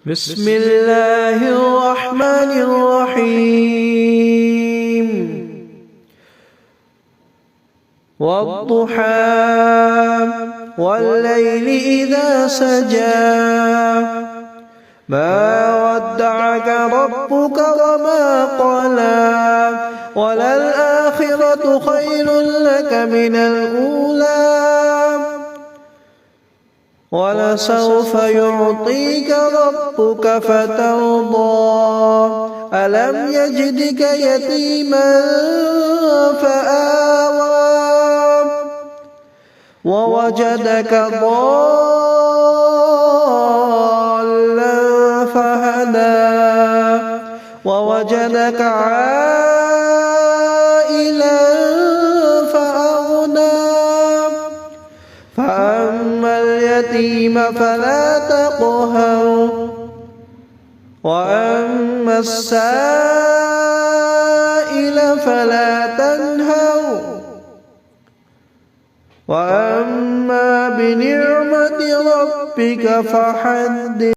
بسم الله الرحمن الرحيم والضحى والليل إذا سجى ما ودعك ربك وما قلى وللآخرة خير لك من الأولى ولسوف يعطيك ربك فترضى ألم يجدك يتيما فآوى ووجدك ضالا فهدى ووجدك عائلا فأغنى فأما اليتيم فلا تقهر وأما السائل فلا تنهر وأما بنعمة ربك فحدث.